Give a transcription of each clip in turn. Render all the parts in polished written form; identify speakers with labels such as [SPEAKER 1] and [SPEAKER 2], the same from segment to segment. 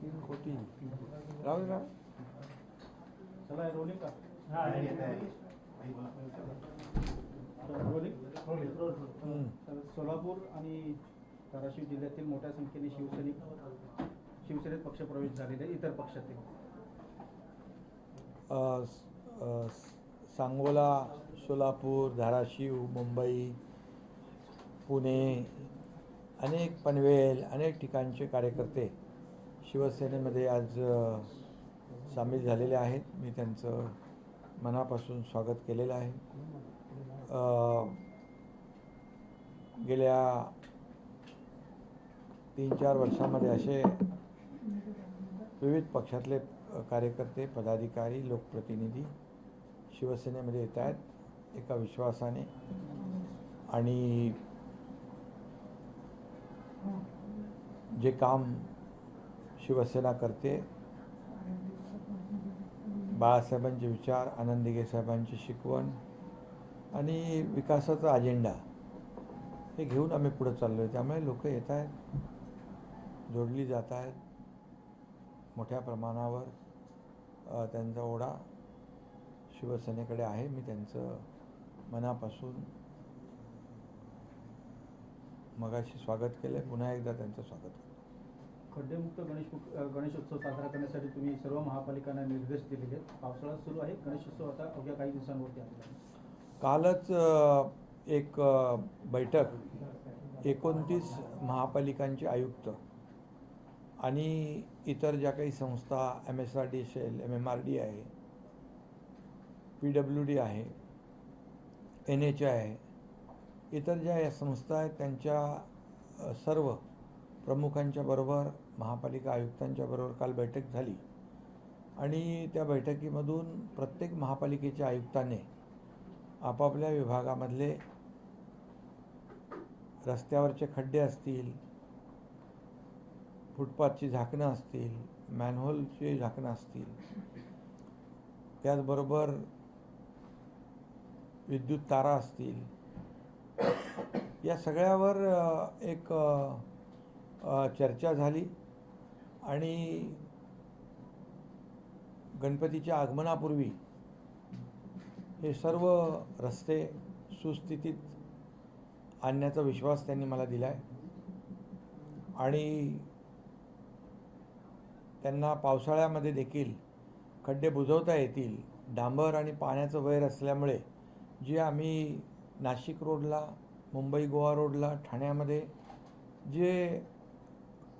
[SPEAKER 1] 3 कोटी राहू दे.
[SPEAKER 2] चला रोलिंग का सोलापूर आणि धाराशिव जिल्ह्यातील मोठ्या संख्येने शिवसेनेत पक्षप्रवेश झालेले इतर पक्षातील
[SPEAKER 1] सांगोला, सोलापूर, धाराशिव, मुंबई, पुणे, अनेक पनवेल, अनेक ठिकाणचे कार्यकर्ते शिवसेनेमध्ये आज सामील झालेले आहेत. मी त्यांचं मनापासून स्वागत केलेलं आहे. गेल्या 3-4 वर्षामध्ये असे विविध पक्षातले कार्यकर्ते, पदाधिकारी, लोकप्रतिनिधी शिवसेनेमध्ये येत आहेत एका विश्वासाने. आणि जे काम शिवसेना करते, बाळासाहेबांचे विचार, आनंद दिघे साहेबांची शिकवण आणि विकासाचा अजेंडा हे घेऊन आम्ही पुढे चाललो आहे. त्यामुळे लोक येत आहेत, जोडली जात आहेत. मोठ्या प्रमाणावर त्यांचा ओढा शिवसेनेकडे आहे. मी त्यांचं मनापासून मगाशी स्वागत केलं, पुन्हा एकदा त्यांचं स्वागत करतो.
[SPEAKER 2] खड्डेमुक्त गणेशोत्सव साजरा करण्यासाठी तुम्ही सर्व महापालिकांना निर्देश दिलेले आहेत. पावसाळा सुरू आहे, गणेशोत्सव आता अवघ्या काही दिवसांवरती आलेला आहे.
[SPEAKER 1] कालच एक बैठक 29 महापालिकांचे आयुक्त आणि इतर ज्या काही संस्था, MSRD असेल, MMRD आहे, PWD आहे, NHI आहे, इतर ज्या या संस्था आहेत त्यांच्या सर्व प्रमुखांच्या बरोबर, महापालिका आयुक्तांच्या बरोबर काल बैठक झाली. आणि त्या बैठकीमधून प्रत्येक महापालिकेच्या आयुक्ताने आपापल्या विभागामधले रस्त्यावरचे खड्डे असतील, फुटपाथची झाकणं असतील, मॅनहोलची झाकणं असतील, त्याचबरोबर विद्युत तारा असतील, या सगळ्यावर एक चर्चा झाली. आणि गणपतीच्या आगमनापूर्वी हे सर्व रस्ते सुस्थितीत आणण्याचा विश्वास त्यांनी मला दिला आहे. आणि त्यांना पावसाळ्यामध्ये देखील खड्डे बुजवता येतील. डांबर आणि पाण्याचं वैर असल्यामुळे जे आम्ही नाशिक रोडला, मुंबई गोवा रोडला, ठाण्यामध्ये जे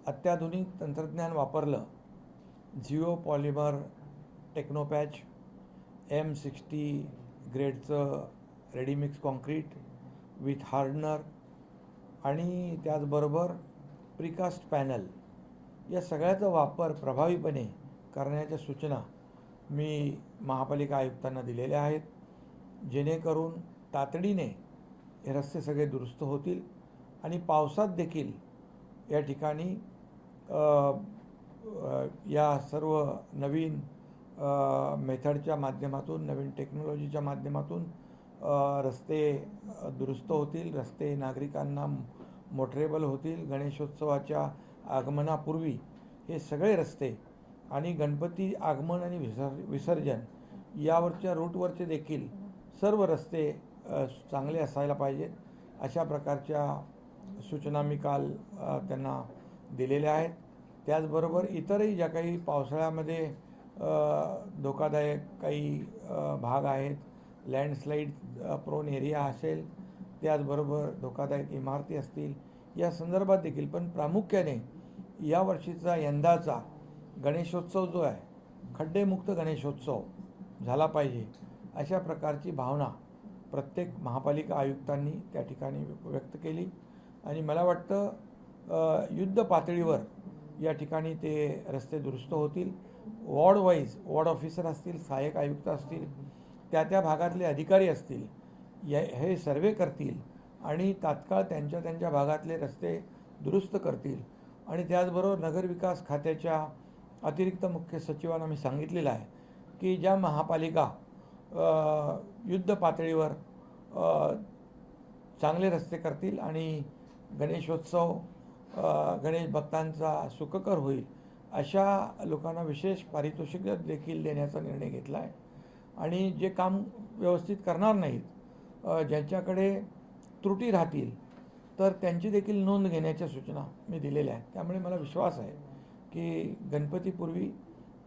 [SPEAKER 1] अत्याधुनिक तंत्रज्ञान वापरलं, झिओ पॉलिमर टेक्नोपॅच M60 ग्रेडचं रेडीमिक्स कॉन्क्रीट विथ हार्डनर आणि त्याचबरोबर प्रिकास्ट पॅनल, या सगळ्याचा वापर प्रभावीपणे करण्याच्या सूचना मी महापालिका आयुक्तांना दिलेल्या आहेत, जेणेकरून तातडीने हे रस्ते सगळे दुरुस्त होतील. आणि पावसात देखील या ठिकाणी या सर्व नवीन मेथडच्या माध्यमातून, नवीन टेक्नॉलॉजीच्या माध्यमातून रस्ते दुरुस्त होतील, रस्ते नागरिकांना मोटरेबल होतील. गणेशोत्सवाच्या आगमनापूर्वी हे सगळे रस्ते आणि गणपती आगमन आणि विसर्जन यावरच्या रूटवरचे देखील सर्व रस्ते चांगले असायला पाहिजेत, अशा प्रकारच्या सूचना मी काल त्यांना दिलेल्या आहेत. त्याचबरोबर इतरही ज्या काही पावसाळ्यामध्ये धोकादायक काही भाग आहेत, लँडस्लाईड प्रोन एरिया असेल, त्याचबरोबर धोकादायक इमारती असतील, या संदर्भात देखील, पण प्रामुख्याने यावर्षीचा यंदाचा गणेशोत्सव जो आहे, खड्डेमुक्त गणेशोत्सव झाला पाहिजे, अशा प्रकारची भावना प्रत्येक महापालिका आयुक्तांनी त्या ठिकाणी व्यक्त केली. आणि मला वाटतं युद्ध पातळीवर या ठिकाणी ते रस्ते दुरुस्त होतील. वॉर्ड ऑफिसर असतील, सहाय्यक आयुक्त असतील, त्या भागातले अधिकारी असतील, हे सर्वे करतील आणि तात्काळ त्यांच्या भागातले रस्ते दुरुस्त करतील. आणि त्याचबरोबर नगरविकास खात्याच्या अतिरिक्त मुख्य सचिवांना मी सांगितलेलं आहे की ज्या महापालिका युद्ध पातळीवर चांगले रस्ते करतील आणि गणेशोत्सव गणेश भक्तांचा सुखकर होईल अशा लोकांना विशेष पारितोषिक देखील देण्याचा निर्णय घेतला आहे. आणि जे काम व्यवस्थित करणार नाहीत, ज्यांच्याकडे त्रुटी राहतील, तर त्यांची देखील नोंद घेण्याच्या सूचना मी दिलेल्या आहेत. त्यामुळे मला विश्वास आहे की गणपतीपूर्वी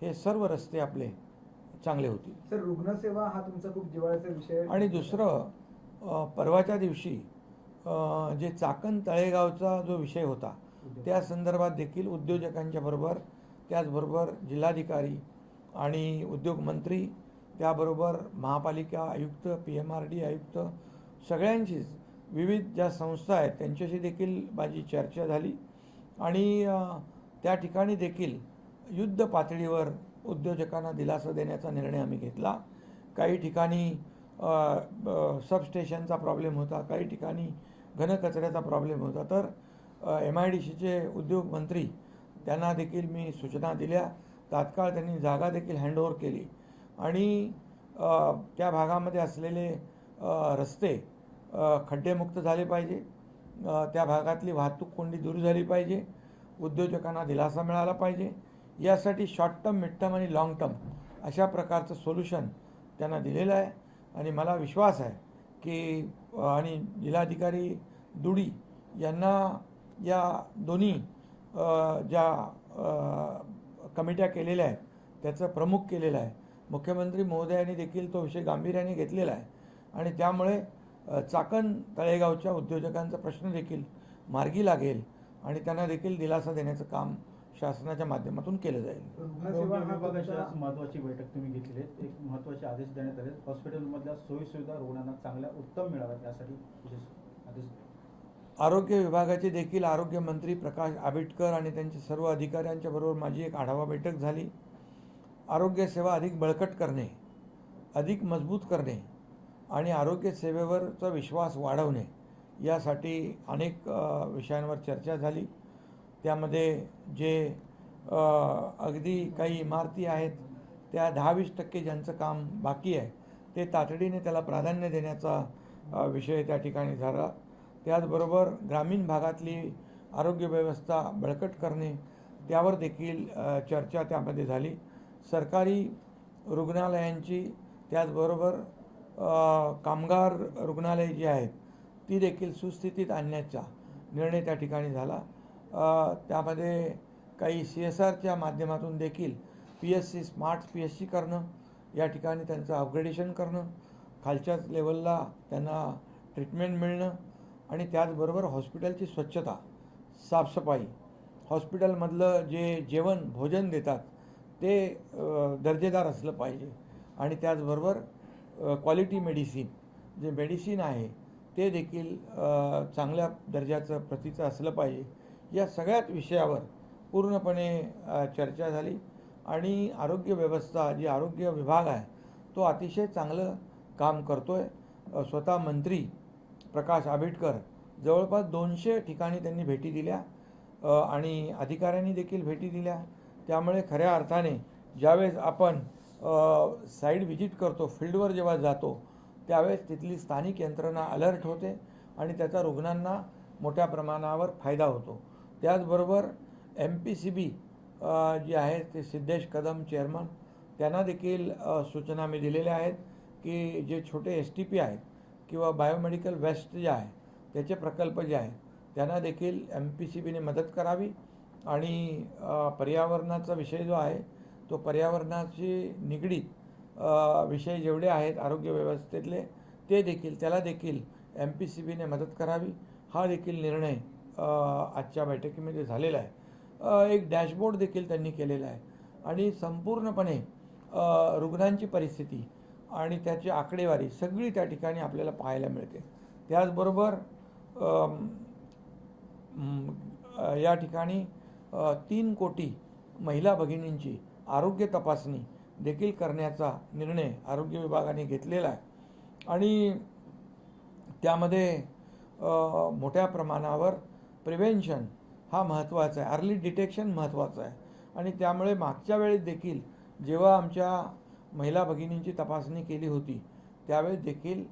[SPEAKER 1] हे सर्व रस्ते आपले चांगले होतील.
[SPEAKER 3] सर, रुग्णसेवा हा तुमचा खूप जिव्हाळ्याचा विषय आहे.
[SPEAKER 1] आणि दुसरं, परवाच्या दिवशी जे चाकण तळेगावचा जो विषय होता त्या संदर्भात देखील उद्योजकांच्या बरोबर, त्याचबरोबर जिल्हाधिकारी आणि उद्योगमंत्री, त्याबरोबर महापालिका आयुक्त, PMRD आयुक्त, सगळ्यांशीच विविध ज्या संस्था आहेत त्यांच्याशी देखील माझी चर्चा झाली. आणि त्या ठिकाणी देखील युद्ध पातळीवर उद्योजकांना दिलासा देण्याचा निर्णय आम्ही घेतला. काही ठिकाणी सबस्टेशनचा प्रॉब्लेम होता, काही ठिकाणी घनकचऱ्याचा प्रॉब्लेम होता. तर MIDCचे उद्योगमंत्री त्यांना देखील मी सूचना दिल्या. तात्काळ त्यांनी जागा देखील हँडओव्हर केली आणि त्या भागामध्ये असलेले रस्ते खड्डेमुक्त झाले पाहिजे, त्या भागातली वाहतूक कोंडी दूर झाली पाहिजे, उद्योजकांना दिलासा मिळाला पाहिजे. यासाठी शॉर्ट टर्म, मिड टर्म आणि लाँग टर्म अशा प्रकारचं सोल्युशन त्यांना दिलेलं आहे. आणि मला विश्वास आहे की आणि जिल्हाधिकारी दुडी यांना या दोन्ही ज्या कमिट्या केलेल्या आहेत त्याचं प्रमुख केलेलं आहे. मुख्यमंत्री महोदयांनी देखील तो विषय गांभीर्याने घेतलेला आहे. आणि त्यामुळे चाकण तळेगावच्या उद्योजकांचा प्रश्न देखील मार्गी लागेल आणि त्यांना देखील दिलासा देण्याचं काम शासनाच्या माध्यमातून केलं जाईल.
[SPEAKER 3] रुग्णसेवा हा
[SPEAKER 2] विभागाची
[SPEAKER 3] तुमचा-
[SPEAKER 2] आज महत्त्वाची बैठक तुम्ही घेतली आहे. एक महत्त्वाचे आदेश देण्यात आले. हॉस्पिटलमधल्या सोयीसुविधा रुग्णांना चांगल्या उत्तम मिळाव्यात यासाठी विशेष आदेश.
[SPEAKER 1] आरोग्य विभागाचे देखील आरोग्यमंत्री प्रकाश आंबेडकर आणि त्यांच्या सर्व अधिकाऱ्यांच्या बरोबर माझी एक आढावा बैठक झाली. आरोग्यसेवा अधिक बळकट करणे, अधिक मजबूत करणे आणि आरोग्य सेवेवरचा विश्वास वाढवणे यासाठी अनेक विषयांवर चर्चा झाली. त्यामध्ये जे अगदी काही इमारती आहेत त्या 10-20% ज्यांचं काम बाकी आहे ते तातडीने त्याला प्राधान्य देण्याचा विषय त्या ठिकाणी झाला. त्याचबरोबर ग्रामीण भागातली आरोग्य व्यवस्था बळकट करणे त्यावर देखील चर्चा त्यामध्ये झाली. सरकारी रुग्णालयांची, त्याचबरोबर कामगार रुग्णालये जी आहेत ती देखील सुस्थितीत आणण्याचा निर्णय त्या ठिकाणी झाला. त्यामध्ये काही CSRच्या माध्यमातून देखील PSC, स्मार्ट PSC करणं, या ठिकाणी त्यांचं अपग्रेडेशन करणं, खालच्याच लेवलला त्यांना ट्रीटमेंट मिळणं आणि त्याचबरोबर हॉस्पिटलची स्वच्छता, साफसफाई, हॉस्पिटलमधलं जे जेवण भोजन देतात ते दर्जेदार असलं पाहिजे आणि त्याचबरोबर क्वालिटी मेडिसिन, जे मेडिसिन आहे ते देखील चांगल्या दर्जाचं प्रतीचं असलं पाहिजे. या सगळ्याच विषयावर पूर्णपणे चर्चा झाली आणि आरोग्य व्यवस्था, जी आरोग्य विभाग आहे तो अतिशय चांगलं काम करतो आहे. स्वतः मंत्री प्रकाश आंबेडकर जवळपास 200 ठिकाणी त्यांनी भेटी दिल्या आणि अधिकाऱ्यांनी देखील भेटी दिल्या. त्यामुळे खऱ्या अर्थाने ज्यावेळेस आपण साईड व्हिजिट करतो, फील्डवर जेव्हा जातो त्यावेळेस तिथली स्थानिक यंत्रणा अलर्ट होते आणि त्याचा रुग्णांना मोठ्या प्रमाणावर फायदा होतो. त्याचबरोबर MPCB जे आहेत ते सिद्धेश कदम चेअरमन, त्यांना देखील सूचना मी दिलेल्या आहेत की जे छोटे STP आहेत किंवा बायोमेडिकल वेस्ट जे आहे त्याचे प्रकल्प जे आहेत त्यांना देखील MPCBने मदत करावी आणि पर्यावरणाचा विषय जो आहे तो पर्यावरणाशी निगडीत विषय जेवढे आहेत आरोग्य व्यवस्थेतले ते देखील, त्याला देखील MPCBने मदत करावी. हा देखील निर्णय आजच्या बैठकीमध्ये झालेला आहे. एक डॅशबोर्ड देखील त्यांनी केलेला आहे आणि संपूर्णपणे रुग्णांची परिस्थिती आणि त्याची आकडेवारी सगळी त्या ठिकाणी आपल्याला पाहायला मिळते. त्याचबरोबर या ठिकाणी 3 कोटी महिला भगिनींची आरोग्य तपासणी देखील करण्याचा निर्णय आरोग्य विभागाने घेतलेला आहे आणि त्यामध्ये मोठ्या प्रमाणावर प्रिव्हेन्शन हा महत्त्वाचा आहे, अर्ली डिटेक्शन महत्त्वाचं आहे. आणि त्यामुळे मागच्या वेळेस देखील जेव्हा आमच्या महिला भगिनींची तपासणी केली होती त्यावेळेस देखील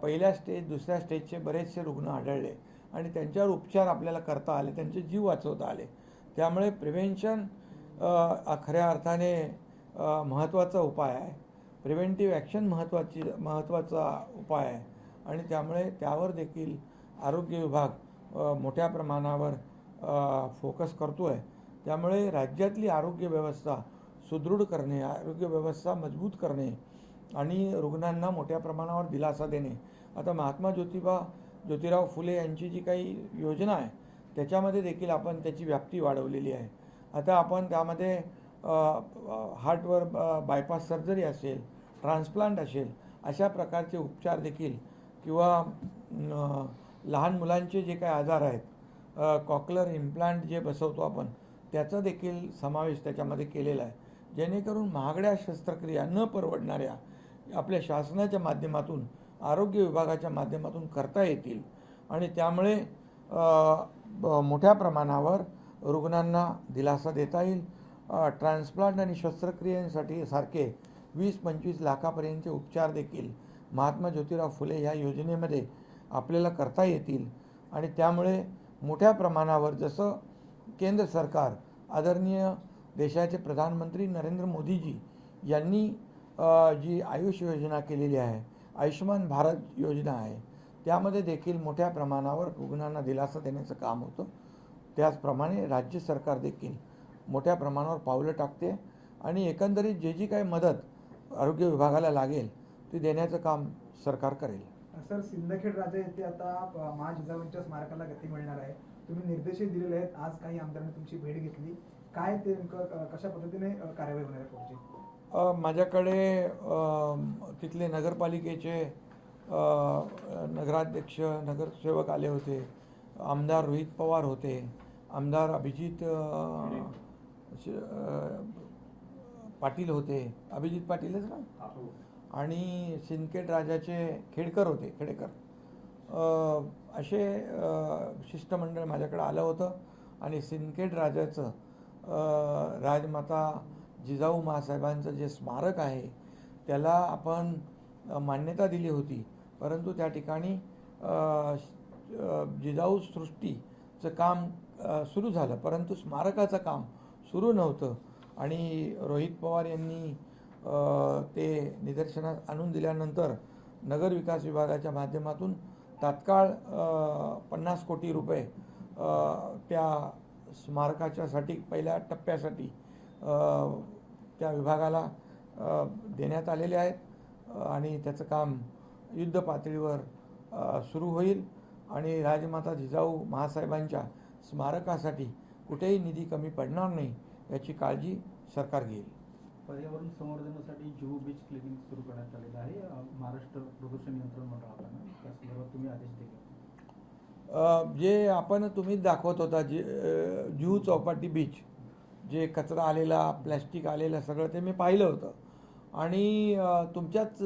[SPEAKER 1] पहिल्या स्टेज, दुसऱ्या स्टेजचे बरेचसे रुग्ण आढळले आणि त्यांच्यावर उपचार आपल्याला करता आले, त्यांचे जीव वाचवता आले. त्यामुळे प्रिव्हेन्शन खऱ्या अर्थाने महत्त्वाचा उपाय आहे. प्रिव्हेंटिव्ह ॲक्शन महत्त्वाचा उपाय आहे आणि त्यामुळे त्यावर देखील आरोग्य विभाग मोठ्या प्रमाणावर फोकस करतो आहे. त्यामुळे राज्यातली आरोग्य व्यवस्था सुदृढ करणे, आरोग्य व्यवस्था मजबूत करणे आणि रुग्णांना मोठ्या प्रमाणावर दिलासा देणे. आता महात्मा ज्योतिराव फुले यांची जी काही योजना आहे त्याच्यामध्ये देखील आपण त्याची व्याप्ती वाढवलेली आहे. आता आपण त्यामध्ये हार्टवर बायपास सर्जरी असेल, ट्रान्सप्लांट असेल, अशा प्रकारचे उपचार देखील किंवा लहान मुलांचे जे काही आजार आहेत, कॉकलर इम्प्लांट जे बसवतो आपण, त्याचा देखील समावेश त्याच्यामध्ये केलेला आहे, जेणेकरून महागड्या शस्त्रक्रिया न परवडणाऱ्या आपल्या शासनाच्या माध्यमातून, आरोग्य विभागाच्या माध्यमातून करता येतील आणि त्यामुळे मोठ्या प्रमाणावर रुग्णांना दिलासा देता येईल. ट्रान्सप्लांट आणि शस्त्रक्रियांसाठी सारखे 20-25 लाखापर्यंतचे उपचार देखील महात्मा ज्योतिराव फुले ह्या योजनेमध्ये आपल्याला करता येतील आणि त्यामुळे मोठ्या प्रमाणावर जसं केंद्र सरकार, आदरणीय देशाचे प्रधानमंत्री नरेंद्र मोदीजी यांनी जी आयुष योजना केलेली आहे, आयुष्यमान भारत योजना आहे, त्यामध्ये देखील मोठ्या प्रमाणावर रुग्णांना दिलासा देण्याचं काम होतं. त्याचप्रमाणे राज्य सरकार देखील मोठ्या प्रमाणावर पावलं टाकते आणि एकंदरीत जी काही मदत आरोग्य विभागाला लागेल ती देण्याचं काम सरकार करेल.
[SPEAKER 3] सर, सिंदखेड राजा येथे आता महाजिजाऊंच्या स्मारकाला गती मिळणार आहे. तुम्ही निर्देशही दिलेले आहेत. आज काही आमदारांनी तुमची भेट घेतली. काय ते नेमकं कशा पद्धतीने कार्यवाही होणार आहे पुढची?
[SPEAKER 1] माझ्याकडे तिथले नगरपालिकेचे नगराध्यक्ष, नगरसेवक आले होते, आमदार रोहित पवार होते, आमदार अभिजित पाटील होते, अभिजित पाटीलच ना, आणि सिंदखेड राजाचे खेडकर होते, असे शिष्टमंडळ माझ्याकडे आलं होतं आणि सिंदखेड राजाचं राजमाता जिजाऊ मासाहेबांचं जे स्मारक आहे त्याला आपण मान्यता दिली होती, परंतु त्या ठिकाणी जिजाऊ सृष्टीचं काम सुरू झालं, परंतु स्मारकाचं काम सुरू नव्हतं आणि रोहित पवार यांनी ते निदर्शनास आणून दिल्यानंतर नगरविकास विभागाच्या माध्यमातून तात्काळ 50 कोटी रुपये त्या स्मारकाच्यासाठी पहिल्या टप्प्यासाठी त्या विभागाला देण्यात आलेले आहेत आणि त्याचं काम युद्ध पातळीवर सुरू होईल आणि राजमाता जिजाऊ महासाहेबांच्या स्मारकासाठी कुठेही निधी कमी पडणार नाही याची काळजी सरकार घेईल.
[SPEAKER 2] पर्यावरण संवर्धनासाठी जुहू बीच क्लिनिंग सुरू करण्यात आलेलं आहे. महाराष्ट्र प्रदूषण नियंत्रण मंडळाकडून त्या संदर्भात तुम्ही आदेश दिले.
[SPEAKER 1] जे आपण तुम्ही दाखवत होता जुहू चौपाटी बीच, जे कचरा आलेला, प्लॅस्टिक आलेलं सगळं ते मी पाहिलं होतं आणि तुमच्याच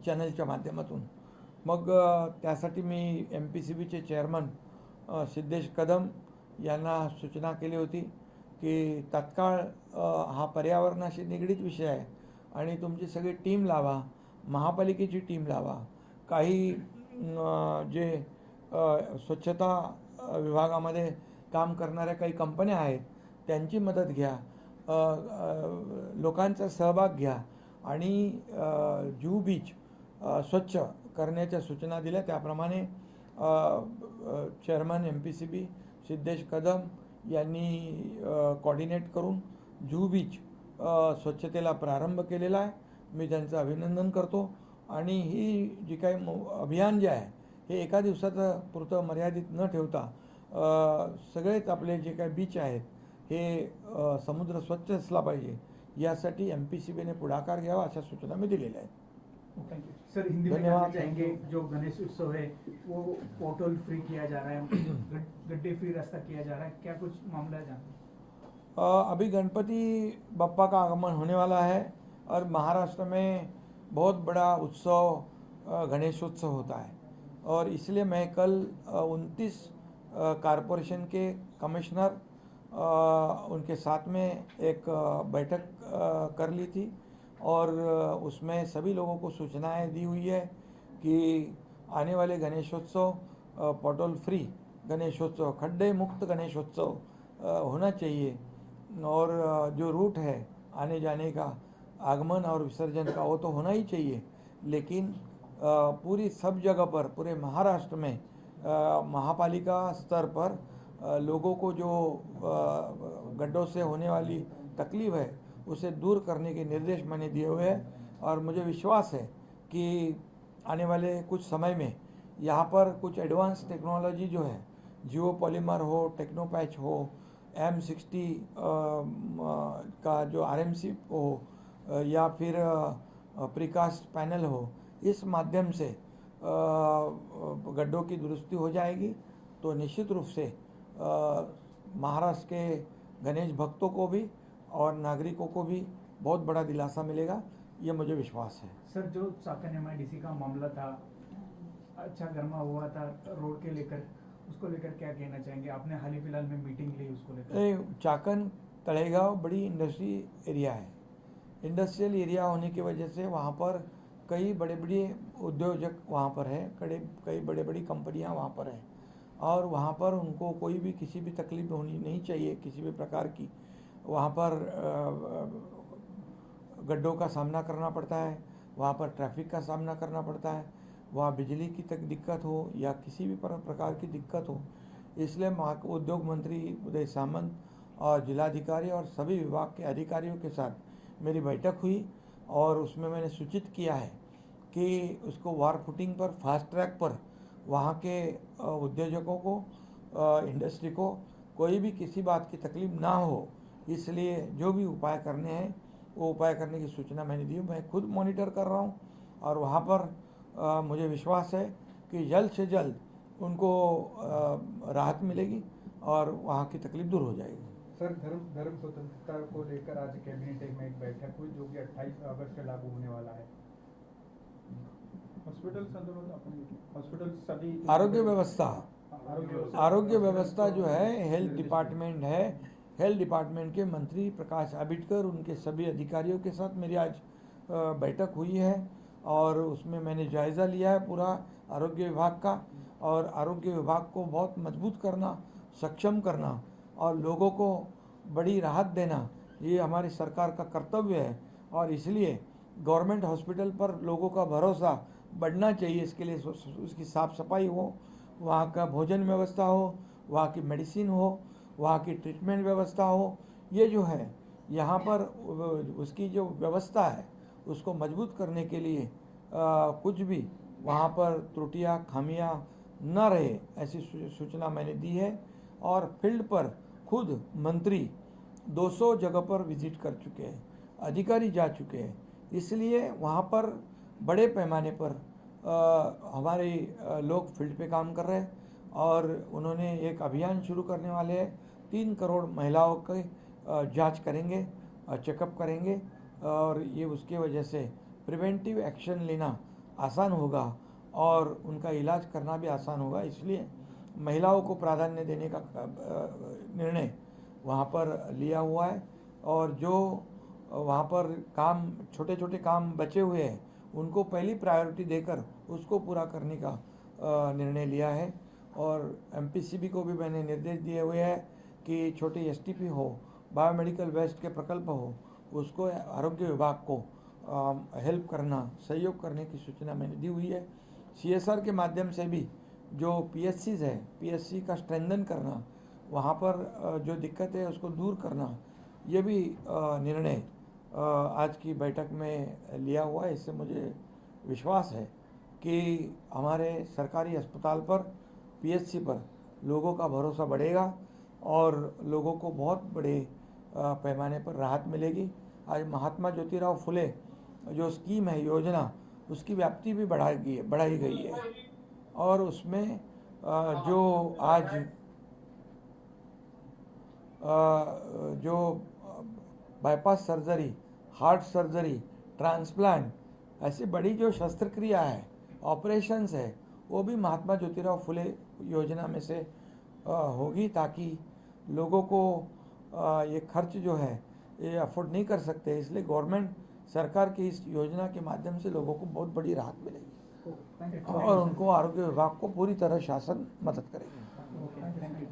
[SPEAKER 1] चॅनलच्या माध्यमातून मग त्यासाठी मी MPCBचे चेअरमन सिद्धेश कदम यांना सूचना केली होती की तात्काळ हा पर्यावरणाशी निगडीत विषय आहे आणि तुमची सगळी टीम लावा, महापालिकेची टीम लावा, काही जे स्वच्छता विभागामध्ये काम करणाऱ्या काही कंपन्या आहेत त्यांची मदत घ्या, लोकांचा सहभाग घ्या आणि जुहू बीच स्वच्छ करण्याच्या सूचना दिल्या. त्याप्रमाणे चेअरमन MPCB सिद्धेश कदम यांनी कोऑर्डिनेट करून जुहू बीच स्वच्छतेला प्रारंभ केलेला आहे. मी त्यांचं अभिनंदन करतो आणि ही जी काही अभियान जे आहे हे एका दिवसाचं पुरतं मर्यादित न ठेवता सगळेच आपले जे काही बीच आहेत हे समुद्र स्वच्छ असला पाहिजे यासाठी MPCBने पुढाकार घ्यावा अशा सूचना मी दिलेल्या आहेत.
[SPEAKER 3] Thank you sir. हिंदी में कहना चाहेंगे जो गणेश उत्सव है वो पोर्टल फ्री किया जा रहा है, गड्ढे फ्री रास्ता किया जा रहा है, क्या कुछ मामला है जानते?
[SPEAKER 1] अभी गणपति बप्पा का आगमन होने वाला है और महाराष्ट्र में बहुत बड़ा उत्सव गणेशोत्सव होता है और इसलिए मैं कल 29 कारपोरेशन के कमिश्नर उनके साथ में एक बैठक कर ली थी और उसमें सभी लोगों को सूचनाएं दी हुई है कि आने वाले गणेशोत्सव पोर्टल फ्री गणेशोत्सव, खड्डे मुक्त गणेशोत्सव होना चाहिए। और जो रूट है आने जाने का, आगमन और विसर्जन का, वो तो होना ही चाहिए। लेकिन पूरी सब जगह पर, पूरे महाराष्ट्र में महापालिका स्तर पर लोगों को जो गड्ढों से होने वाली तकलीफ है उसे दूर करने के निर्देश मैंने दिए हुए हैं। और मुझे विश्वास है कि आने वाले कुछ समय में यहाँ पर कुछ एडवांस टेक्नोलॉजी जो है, जियो पॉलीमर हो, टेक्नोपैच हो, M60 का जो RMC हो, या फिर प्रीकास्ट पैनल हो, इस माध्यम से गड्ढों की दुरुस्ती हो जाएगी तो निश्चित रूप से महाराष्ट्र के गणेश भक्तों को भी और नागरिकों को भी बहुत बड़ा दिलासा मिलेगा, ये मुझे विश्वास है।
[SPEAKER 4] सर, जो चाकन MIDC का मामला था, अच्छा गर्मा हुआ था रोड के लेकर, उसको लेकर क्या कहना चाहेंगे? आपने हाल ही फिलहाल में मीटिंग ली उसको लेकर।
[SPEAKER 1] चाकन तळेगाव बड़ी इंडस्ट्री एरिया है। इंडस्ट्रियल एरिया होने की वजह से वहाँ पर कई बड़े बड़े उद्योजक वहाँ पर है, कई बड़े बड़ी कंपनियाँ वहाँ पर हैं, और वहाँ पर उनको कोई भी किसी भी तकलीफ होनी नहीं चाहिए किसी भी प्रकार की। वहाँ पर गड्ढों का सामना करना पड़ता है, वहाँ पर ट्रैफिक का सामना करना पड़ता है, वहाँ बिजली की तक दिक्कत हो या किसी भी प्रकार की दिक्कत हो। इसलिए उद्योग मंत्री उदय सामंत और जिलाधिकारी और सभी विभाग के अधिकारियों के साथ मेरी बैठक हुई और उसमें मैंने सूचित किया है कि उसको वार फुटिंग पर, फास्ट ट्रैक पर वहाँ के उद्योजकों को, इंडस्ट्री को कोई भी किसी बात की तकलीफ ना हो, इसलिए जो भी उपाय करने हैं वो उपाय करने की सूचना मैंने दी। मैं खुद मॉनिटर कर रहा हूँ और वहाँ पर मुझे विश्वास है कि जल्द से जल्द उनको राहत मिलेगी और वहाँ की तकलीफ दूर हो जाएगी।
[SPEAKER 5] सर, धर्म स्वतंत्रता को लेकर आज कैबिनेट में एक बैठक हुई जो कि 28 अगस्त से लागू होने वाला है।
[SPEAKER 2] हॉस्पिटल संदर्भात आपण हॉस्पिटलसाठी
[SPEAKER 1] आरोग्य व्यवस्था जो है, हेल्थ डिपार्टमेंट है, हेल्थ डिपार्टमेंट के मंत्री प्रकाश आंबेडकर, उनके सभी अधिकारियों के साथ मेरी आज बैठक हुई है और उसमें मैंने जायज़ा लिया है पूरा आरोग्य विभाग का, और आरोग्य विभाग को बहुत मजबूत करना, सक्षम करना और लोगों को बड़ी राहत देना, ये हमारी सरकार का कर्तव्य है। और इसलिए गवर्नमेंट हॉस्पिटल पर लोगों का भरोसा बढ़ना चाहिए। इसके लिए उसकी साफ़ सफाई हो, वहाँ का भोजन व्यवस्था हो, वहाँ की मेडिसिन हो, वहाँ की ट्रीटमेंट व्यवस्था हो, ये जो है यहाँ पर उसकी जो व्यवस्था है उसको मजबूत करने के लिए कुछ भी वहाँ पर त्रुटियाँ, खामियाँ न रहे, ऐसी सूचना मैंने दी है। और फील्ड पर खुद मंत्री 200 जगह पर विजिट कर चुके हैं, अधिकारी जा चुके हैं, इसलिए वहाँ पर बड़े पैमाने पर हमारे लोग फील्ड पे काम कर रहे हैं और उन्होंने एक अभियान शुरू करने वाले हैं। 3 करोड़ महिलाओं के जांच करेंगे, चेकअप करेंगे और ये उसके वजह से प्रिवेंटिव एक्शन लेना आसान होगा और उनका इलाज करना भी आसान होगा। इसलिए महिलाओं को प्राधान्य देने का निर्णय वहाँ पर लिया हुआ है और जो वहाँ पर काम, छोटे छोटे काम बचे हुए हैं उनको पहली प्रायोरिटी देकर उसको पूरा करने का निर्णय लिया है। और MPCB को भी मैंने निर्देश दिए हुए हैं कि छोटे STP हो, बायोमेडिकल वेस्ट के प्रकल्प हो, उसको आरोग्य विभाग को हेल्प करना, सहयोग करने की सूचना मैंने दी हुई है। CSR के माध्यम से भी जो PSCs है, PSC का स्ट्रेंथन करना, वहाँ पर जो दिक्कत है उसको दूर करना, ये भी निर्णय आज की बैठक में लिया हुआ है। इससे मुझे विश्वास है कि हमारे सरकारी अस्पताल पर, PSC पर लोगों का भरोसा बढ़ेगा और लोगों को बहुत बड़े पैमाने पर राहत मिलेगी। आज महात्मा ज्योतिराव फुले जो स्कीम है, योजना, उसकी व्याप्ति भी बढ़ाई गई है और उसमें जो आज जो bypass surgery, heart surgery, transplant, ऐसी बड़ी जो शस्त्रक्रिया है, ऑपरेशंस है, वो भी महात्मा ज्योतिराव फुले योजना में से होगी ताकि लोगों को ये खर्च जो है ये अफोर्ड नहीं कर सकते। इसलिए गवर्नमेंट, सरकार की इस योजना के माध्यम से लोगों को बहुत बड़ी राहत मिलेगी और उनको आरोग्य विभाग को पूरी तरह शासन मदद करेगी।
[SPEAKER 2] Thank you.